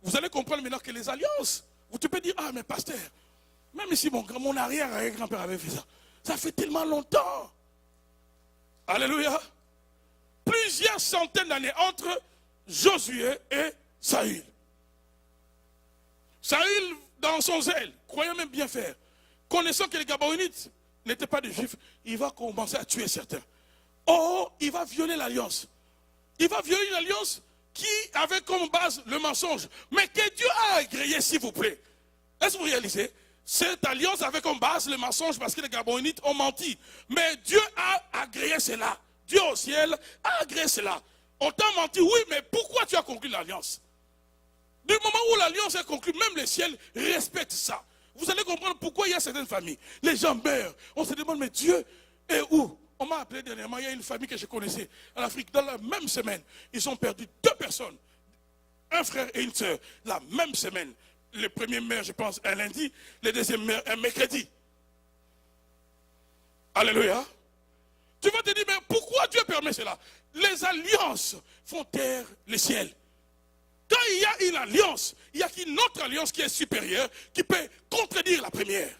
Vous allez comprendre maintenant que les alliances, tu peux dire, ah mais pasteur, même si mon arrière-grand-père avait fait ça, ça fait tellement longtemps. Alléluia. Plusieurs centaines d'années entre Josué et Saül. Saül, dans son zèle, croyant même bien faire, connaissant que les Gabaonites n'étaient pas des Juifs, il va commencer à tuer certains. Or, il va violer l'alliance. Il va violer une alliance qui avait comme base le mensonge, mais que Dieu a agréé, s'il vous plaît. Est-ce que vous réalisez? Cette alliance avait comme base le mensonge parce que les Gabaonites ont menti. Mais Dieu a agréé cela. Dieu au ciel a agréé cela. On t'a menti, oui, mais pourquoi tu as conclu l'alliance? Du moment où l'alliance est conclue, même le ciel respecte ça. Vous allez comprendre pourquoi il y a certaines familles. Les gens meurent. On se demande, mais Dieu est où? On m'a appelé dernièrement, il y a une famille que je connaissais en Afrique. Dans la même semaine, ils ont perdu 2 personnes. Un frère et une sœur. La même semaine. Le premier meurt, je pense, un lundi. Le deuxième meurt un mercredi. Alléluia. Tu vas te dire, mais pourquoi Dieu permet cela? Les alliances font taire le ciel. Quand il y a une alliance, il y a une autre alliance qui est supérieure, qui peut contredire la première.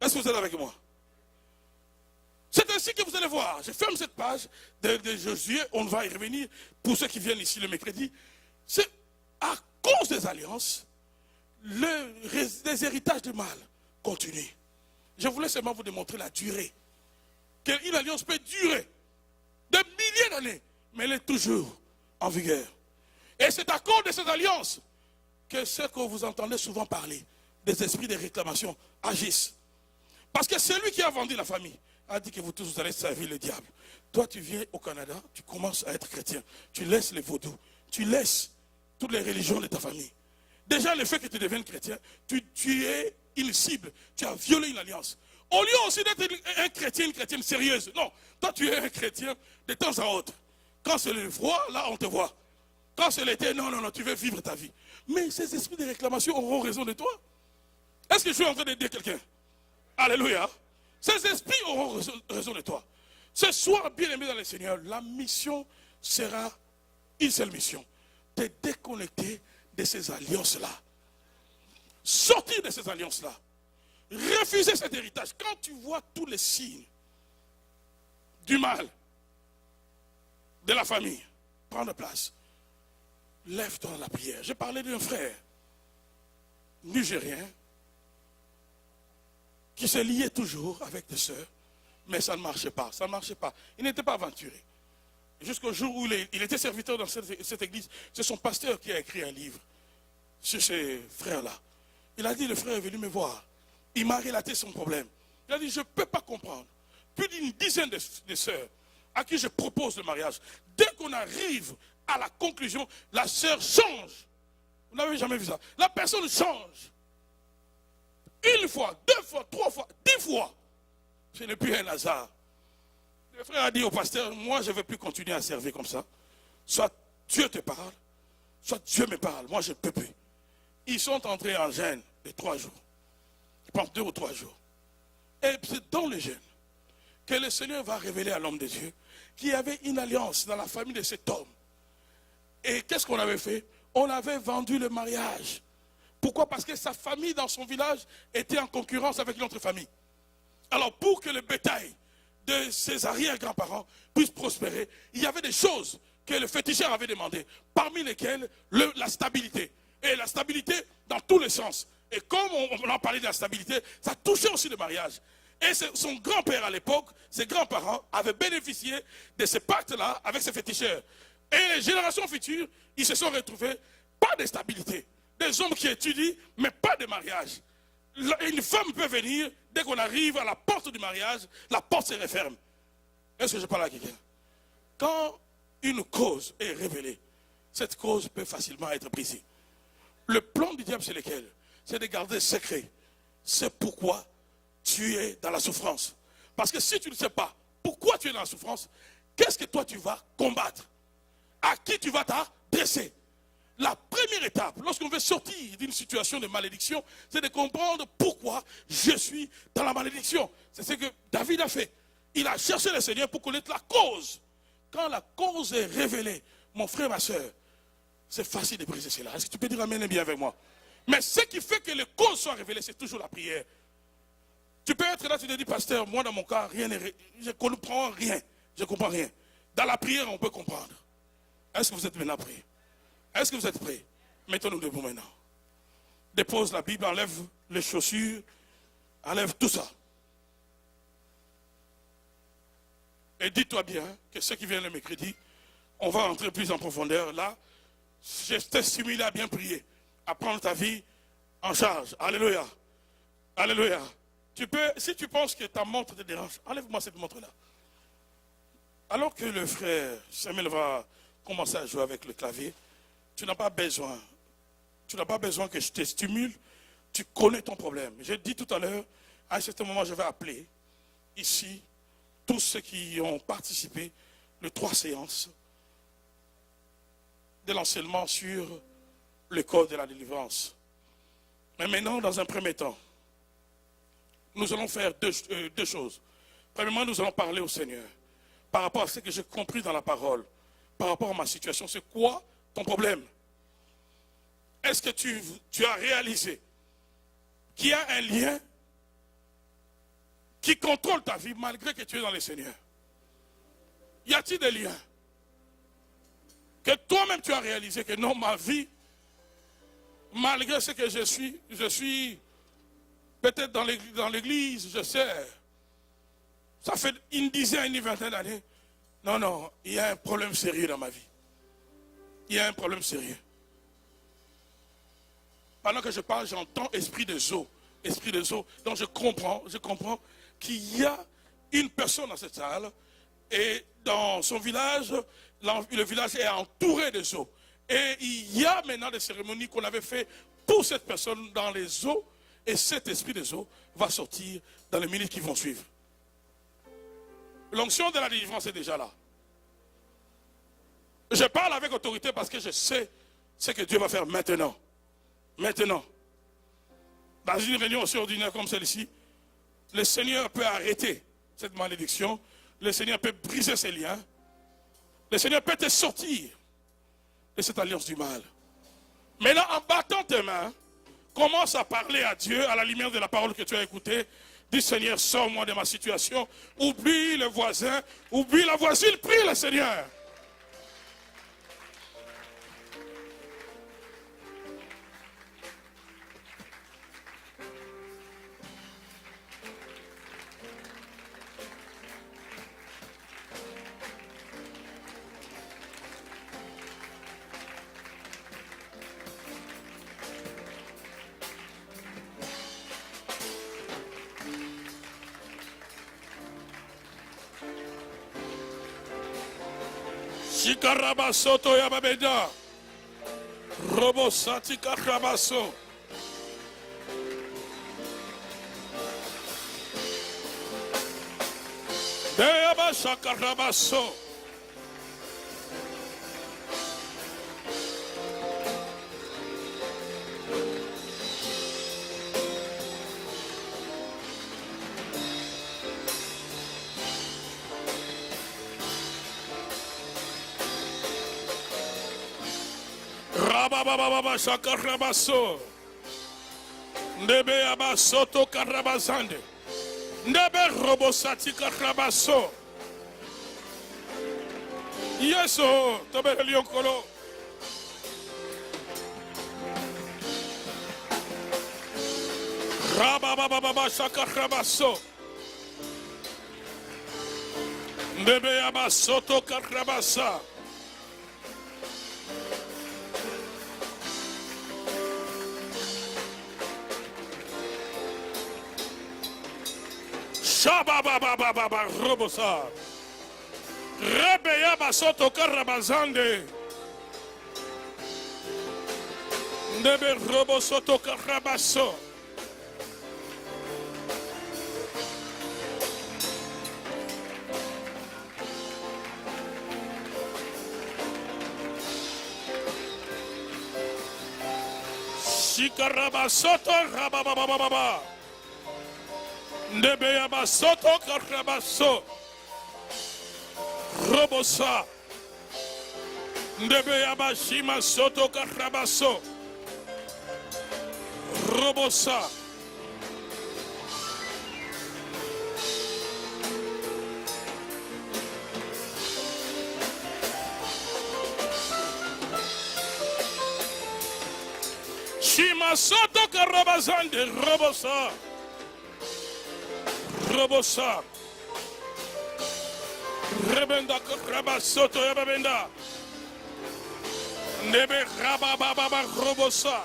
Est-ce que vous êtes avec moi? C'est ainsi que vous allez voir. Je ferme cette page de Josué. On va y revenir pour ceux qui viennent ici le mercredi. C'est à cause des alliances, les héritages du mal continuent. Je voulais seulement vous démontrer la durée. Qu'une alliance peut durer des milliers d'années, mais elle est toujours en vigueur. Et c'est à cause de cette alliance que ce que vous entendez souvent parler, des esprits de réclamation, agissent. Parce que celui qui a vendu la famille a dit que vous tous vous allez servir le diable. Toi, tu viens au Canada, tu commences à être chrétien. Tu laisses les vaudous, tu laisses toutes les religions de ta famille. Déjà, le fait que tu deviennes chrétien, tu es une cible, tu as violé une alliance. Au lieu aussi d'être un chrétien, une chrétienne sérieuse, non, toi tu es un chrétien de temps à autre. Quand c'est le froid, là on te voit. Quand c'est l'été, non, tu veux vivre ta vie. Mais ces esprits de réclamation auront raison de toi. Est-ce que je suis en train de dire quelqu'un? Alléluia. Ces esprits auront raison de toi. Ce soir, bien aimé dans le Seigneur, la mission sera une seule mission. Te déconnecter de ces alliances-là. Sortir de ces alliances-là. Refuser cet héritage. Quand tu vois tous les signes du mal de la famille prendre place, lève-toi dans la prière. J'ai parlé d'un frère nigérien qui se liait toujours avec des sœurs, mais ça ne marchait pas. Ça ne marchait pas. Il n'était pas aventuré. Jusqu'au jour où il était serviteur dans cette église, c'est son pasteur qui a écrit un livre sur ces frères-là. Il a dit, le frère est venu me voir. Il m'a relaté son problème. Il a dit, je ne peux pas comprendre. Plus d'une dizaine de sœurs à qui je propose le mariage. Dès qu'on arrive à la conclusion, la sœur change. Vous n'avez jamais vu ça. La personne change. Une fois, 2 fois, 3 fois, 10 fois. Ce n'est plus un hasard. Le frère a dit au pasteur, moi je ne veux plus continuer à servir comme ça. Soit Dieu te parle, soit Dieu me parle. Moi je ne peux plus. Ils sont entrés en jeûne de 3 jours. Ils prennent 2 ou 3 jours. Et c'est dans le jeûne que le Seigneur va révéler à l'homme de Dieu qu'il y avait une alliance dans la famille de cet homme. Et qu'est-ce qu'on avait fait? On avait vendu le mariage. Pourquoi? Parce que sa famille dans son village était en concurrence avec une autre famille. Alors pour que le bétail de ses arrière-grands-parents puisse prospérer, il y avait des choses que le féticheur avait demandées, parmi lesquelles la stabilité. Et la stabilité dans tous les sens. Et comme on en parlait de la stabilité, ça touchait aussi le mariage. Et son grand-père à l'époque, ses grands-parents avaient bénéficié de ce pacte-là avec ces féticheurs. Et les générations futures, ils se sont retrouvés, pas de stabilité. Des hommes qui étudient, mais pas de mariage. Une femme peut venir, dès qu'on arrive à la porte du mariage, la porte se referme. Est-ce que je parle à quelqu'un? Quand une cause est révélée, cette cause peut facilement être brisée. Le plan du diable, c'est lequel? C'est de garder secret. C'est pourquoi tu es dans la souffrance. Parce que si tu ne sais pas pourquoi tu es dans la souffrance, qu'est-ce que toi tu vas combattre? À qui tu vas t'adresser? La première étape, lorsqu'on veut sortir d'une situation de malédiction, c'est de comprendre pourquoi je suis dans la malédiction. C'est ce que David a fait. Il a cherché le Seigneur pour connaître la cause. Quand la cause est révélée, mon frère, ma soeur, c'est facile de briser cela. Est-ce que tu peux dire amen et bien avec moi? Mais ce qui fait que les causes soient révélées, c'est toujours la prière. Tu peux être là, tu te dis, pasteur, moi dans mon cas, rien n'est, je ne comprends rien. Je ne comprends rien. Dans la prière, on peut comprendre. Est-ce que vous êtes maintenant prêts? Est-ce que vous êtes prêts? Mettons-nous debout maintenant. Dépose la Bible, enlève les chaussures, enlève tout ça. Et dis-toi bien que ceux qui viennent le mercredi, on va entrer plus en profondeur. Là, je t'ai stimulé à bien prier, à prendre ta vie en charge. Alléluia. Alléluia. Tu peux, si tu penses que ta montre te dérange, enlève-moi cette montre-là. Alors que le frère Samuel va commencer à jouer avec le clavier, tu n'as pas besoin que je te stimule, tu connais ton problème. J'ai dit tout à l'heure, à un certain moment, je vais appeler ici tous ceux qui ont participé les 3 séances de l'enseignement sur le code de la délivrance. Mais maintenant, dans un premier temps, nous allons faire deux choses. Premièrement, nous allons parler au Seigneur par rapport à ce que j'ai compris dans la parole, par rapport à ma situation. C'est quoi ton problème? Est-ce que tu as réalisé qu'il y a un lien qui contrôle ta vie malgré que tu es dans le Seigneur? Y a-t-il des liens? Que toi-même tu as réalisé que non, ma vie, malgré ce que je suis peut-être dans l'église, je sais, ça fait une dizaine, une vingtaine d'années. Non, non, il y a un problème sérieux dans ma vie. Il y a un problème sérieux. Pendant que je parle, j'entends esprit des eaux. Esprit des eaux. Donc je comprends qu'il y a une personne dans cette salle et dans son village, le village est entouré des eaux. Et il y a maintenant des cérémonies qu'on avait fait pour cette personne dans les eaux. Et cet esprit des eaux va sortir dans les minutes qui vont suivre. L'onction de la délivrance est déjà là. Je parle avec autorité parce que je sais ce que Dieu va faire maintenant. Maintenant. Dans une réunion aussi ordinaire comme celle-ci, le Seigneur peut arrêter cette malédiction. Le Seigneur peut briser ces liens. Le Seigneur peut te sortir de cette alliance du mal. Maintenant, en battant tes mains, commence à parler à Dieu à la lumière de la parole que tu as écoutée. Dis Seigneur, sors-moi de ma situation. Oublie le voisin, oublie la voisine, prie le Seigneur. Shikarabasoto yababeda. Robosati karabaso. Deyaba shakarabaso. Rabababa shakarabaso. Ndebe abasoto karabazande. Ndebe robosati karabaso. Yeso, tobe liokolo. Rabababa shakarabaso. Ndebe abasoto karabasa. Shabababababa robosa. Rebeya basoto karabazande. Ndebe robosoto karabaso. Shikarabasoto rababababa. Nebeya soto karabaso. Robosa. Nebeya shima soto karabaso. Robosa. Shima soto karabazande. Robosa. Robosa. Rebenda rabasoto yabenda. Nebe rabababa robosa.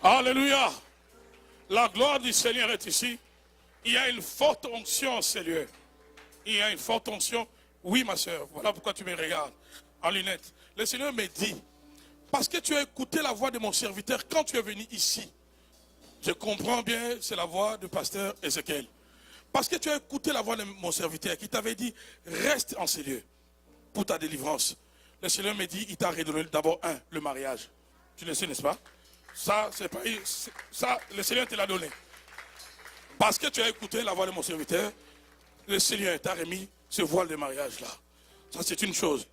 Alléluia. La gloire du Seigneur est ici. Il y a une forte onction en ces lieux. Il y a une forte onction. Oui, ma soeur, voilà pourquoi tu me regardes en lunettes. Le Seigneur me dit, parce que tu as écouté la voix de mon serviteur quand tu es venu ici. Je comprends bien, c'est la voix du pasteur Ézéchiel. Parce que tu as écouté la voix de mon serviteur qui t'avait dit, reste en ces lieux pour ta délivrance. Le Seigneur me dit, il t'a redonné d'abord le mariage. Tu le sais, n'est-ce pas? Ça, c'est pas, ça, le Seigneur te l'a donné. Parce que tu as écouté la voix de mon serviteur, le Seigneur t'a remis ce voile de mariage-là. Ça, c'est une chose.